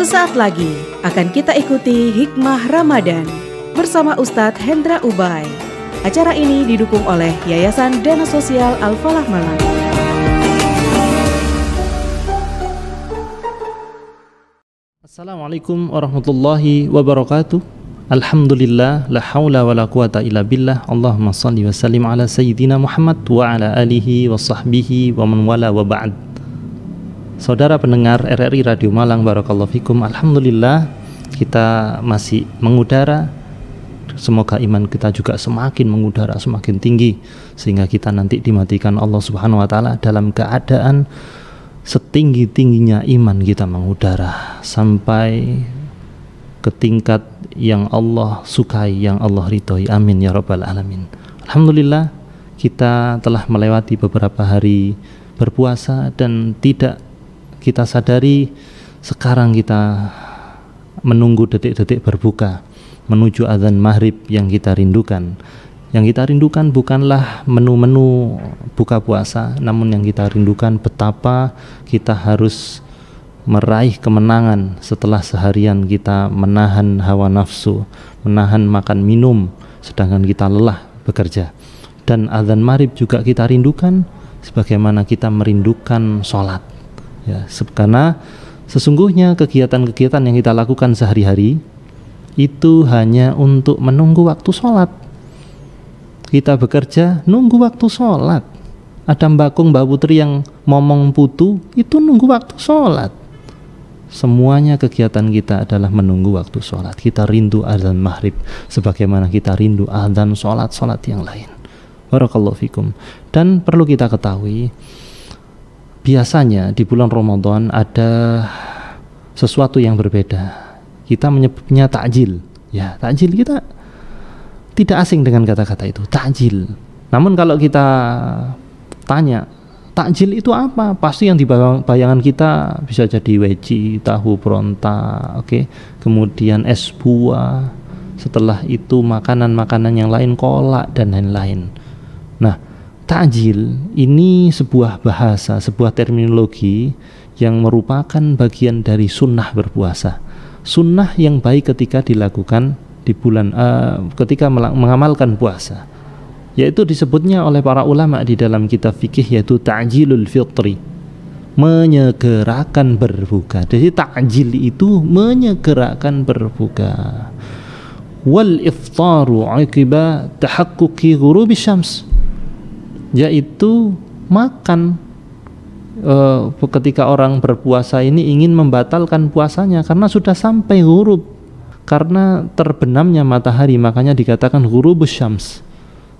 Sesaat lagi akan kita ikuti Hikmah Ramadan bersama Ustadz Hendra Ubay. Acara ini didukung oleh Yayasan Dana Sosial Al-Falah Malang. Assalamualaikum warahmatullahi wabarakatuh. Alhamdulillah, la haula wa la quwata illa billah. Allahumma salli wa sallim ala sayyidina Muhammad wa ala alihi wa sahbihi wa man wala wa ba'd. Saudara pendengar RRI Radio Malang, barakallahu fikum. Alhamdulillah, kita masih mengudara. Semoga iman kita juga semakin mengudara, semakin tinggi, sehingga kita nanti dimatikan Allah Subhanahu wa taala dalam keadaan setinggi-tingginya iman kita mengudara sampai ke tingkat yang Allah sukai, yang Allah ridhoi. Amin ya rabbal alamin. Alhamdulillah, kita telah melewati beberapa hari berpuasa dan tidak kita sadari sekarang kita menunggu detik-detik berbuka menuju azan maghrib yang kita rindukan. Yang kita rindukan bukanlah menu-menu buka puasa, namun yang kita rindukan betapa kita harus meraih kemenangan setelah seharian kita menahan hawa nafsu, menahan makan minum, sedangkan kita lelah bekerja. Dan azan maghrib juga kita rindukan sebagaimana kita merindukan sholat. Ya, karena sesungguhnya kegiatan-kegiatan yang kita lakukan sehari-hari itu hanya untuk menunggu waktu sholat. Kita bekerja nunggu waktu sholat. Ada mbakung Mbak Putri yang ngomong putu, itu nunggu waktu sholat. Semuanya kegiatan kita adalah menunggu waktu sholat. Kita rindu azan maghrib sebagaimana kita rindu azan sholat-sholat yang lain. Barakallahu fikum. Dan perlu kita ketahui, biasanya di bulan Ramadan ada sesuatu yang berbeda. Kita menyebutnya takjil. Ya, takjil, kita tidak asing dengan kata-kata itu, takjil. Namun kalau kita tanya, takjil itu apa? Pasti yang di bayangan kita bisa jadi weci, tahu beronta, oke. Kemudian es buah. Setelah itu makanan-makanan yang lain, kolak dan lain-lain. Nah, takjil ini sebuah bahasa, sebuah terminologi yang merupakan bagian dari sunnah berpuasa. Sunnah yang baik ketika dilakukan di bulan ketika mengamalkan puasa, yaitu disebutnya oleh para ulama di dalam kitab fikih yaitu ta'jilul fitri, menyegerakan berbuka. Jadi ta'jil itu menyegerakan berbuka. Wal iftaru 'aqiba tahaqquqi ghurubi syams, yaitu makan ketika orang berpuasa ini ingin membatalkan puasanya karena sudah sampai ghurub, karena terbenamnya matahari, makanya dikatakan ghurubus syams.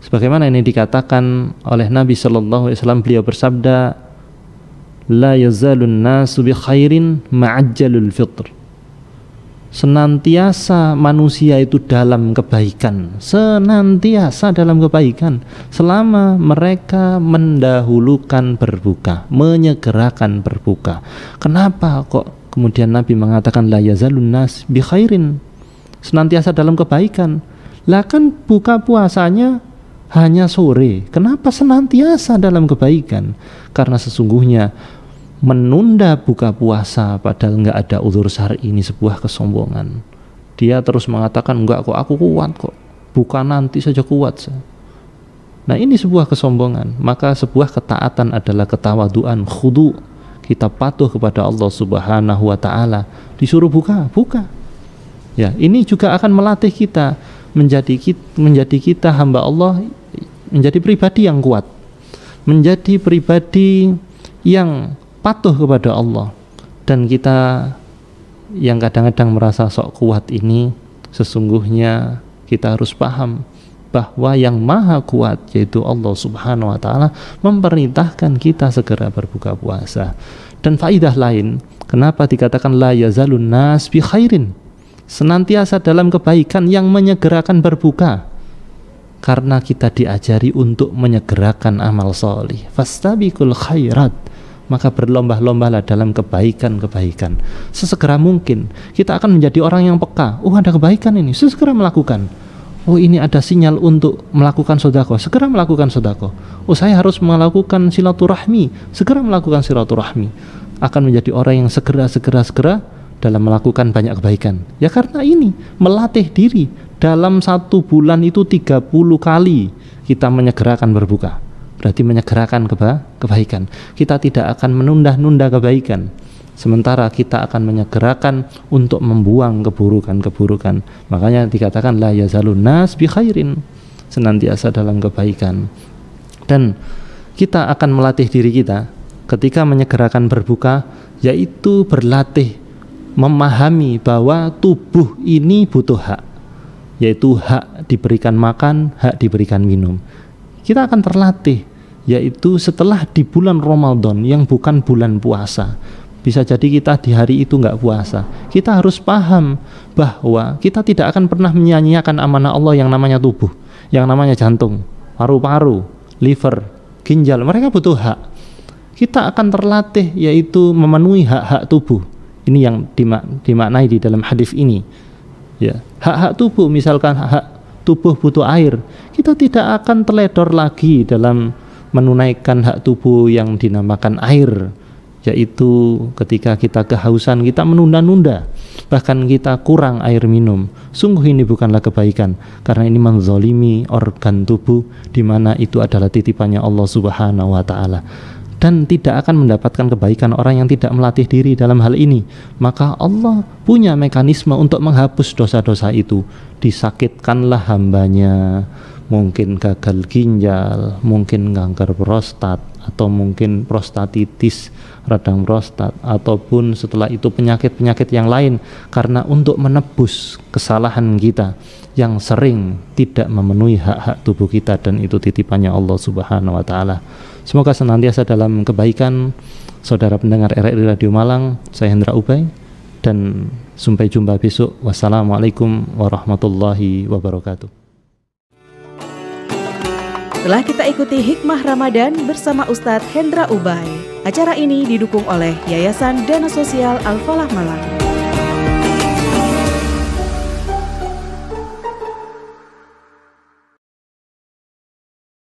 Sebagaimana ini dikatakan oleh Nabi sallallahu alaihi wasallam, beliau bersabda, la yazalun nasu bi khairin ma'ajjalul fitr. Senantiasa manusia itu dalam kebaikan, senantiasa dalam kebaikan selama mereka mendahulukan berbuka, menyegerakan berbuka. Kenapa kok kemudian Nabi mengatakan la yazalun nas bi khairin, senantiasa dalam kebaikan? Lah kan buka puasanya hanya sore, kenapa senantiasa dalam kebaikan? Karena sesungguhnya menunda buka puasa padahal nggak ada uzur syar'i ini sebuah kesombongan. Dia terus mengatakan enggak kok, aku kuat kok, bukan nanti saja kuat. Nah, ini sebuah kesombongan. Maka sebuah ketaatan adalah ketawaduan, khudu. Kita patuh kepada Allah Subhanahu wa taala. Disuruh buka, buka. Ya, ini juga akan melatih kita menjadi kita hamba Allah, menjadi pribadi yang kuat, menjadi pribadi yang patuh kepada Allah. Dan kita yang kadang-kadang merasa sok kuat ini, sesungguhnya kita harus paham bahwa yang maha kuat yaitu Allah Subhanahu wa ta'ala memerintahkan kita segera berbuka puasa. Dan faidah lain, kenapa dikatakan la yazalun nas bi khairin, senantiasa dalam kebaikan, yang menyegerakan berbuka? Karena kita diajari untuk menyegerakan amal solih. Fastabiqul khairat, maka berlomba-lombalah dalam kebaikan-kebaikan. Sesegera mungkin kita akan menjadi orang yang peka. Oh, ada kebaikan ini, segera melakukan. Oh, ini ada sinyal untuk melakukan sedekah, segera melakukan sedekah. Oh, saya harus melakukan silaturahmi, segera melakukan silaturahmi. Akan menjadi orang yang segera dalam melakukan banyak kebaikan? Ya karena ini, melatih diri. Dalam 1 bulan itu 30 kali kita menyegerakan berbuka. Berarti menyegerakan kebaikan. Kita tidak akan menunda-nunda kebaikan. Sementara kita akan menyegerakan untuk membuang keburukan-keburukan. Makanya dikatakan la yazalun nas bi khairin, senantiasa dalam kebaikan. Dan kita akan melatih diri kita ketika menyegerakan berbuka, yaitu berlatih memahami bahwa tubuh ini butuh hak, yaitu hak diberikan makan, hak diberikan minum. Kita akan terlatih, yaitu setelah di bulan Ramadan yang bukan bulan puasa. Bisa jadi kita di hari itu nggak puasa. Kita harus paham bahwa kita tidak akan pernah menyia-nyiakan amanah Allah yang namanya tubuh, yang namanya jantung, paru-paru, liver, ginjal. Mereka butuh hak. Kita akan terlatih, yaitu memenuhi hak-hak tubuh. Ini yang dimaknai di dalam hadis ini. Ya, hak-hak tubuh, misalkan hak tubuh butuh air, kita tidak akan teledor lagi dalam menunaikan hak tubuh yang dinamakan air. Yaitu ketika kita kehausan, kita menunda-nunda, bahkan kita kurang air minum. Sungguh ini bukanlah kebaikan, karena ini menzalimi organ tubuh, di mana itu adalah titipannya Allah Subhanahu wa Ta'ala. Dan tidak akan mendapatkan kebaikan orang yang tidak melatih diri dalam hal ini. Maka Allah punya mekanisme untuk menghapus dosa-dosa itu. Disakitkanlah hambanya, mungkin gagal ginjal, mungkin kanker prostat, atau mungkin prostatitis, radang prostat, ataupun setelah itu penyakit-penyakit yang lain, karena untuk menebus kesalahan kita yang sering tidak memenuhi hak-hak tubuh kita, dan itu titipannya Allah Subhanahu wa Ta'ala. Semoga senantiasa dalam kebaikan. Saudara pendengar RRI Radio Malang, saya Hendra Ubay, dan sampai jumpa besok. Wassalamualaikum warahmatullahi wabarakatuh. Telah kita ikuti Hikmah Ramadan bersama Ustadz Hendra Ubay. Acara ini didukung oleh Yayasan Dana Sosial Al-Falah Malang.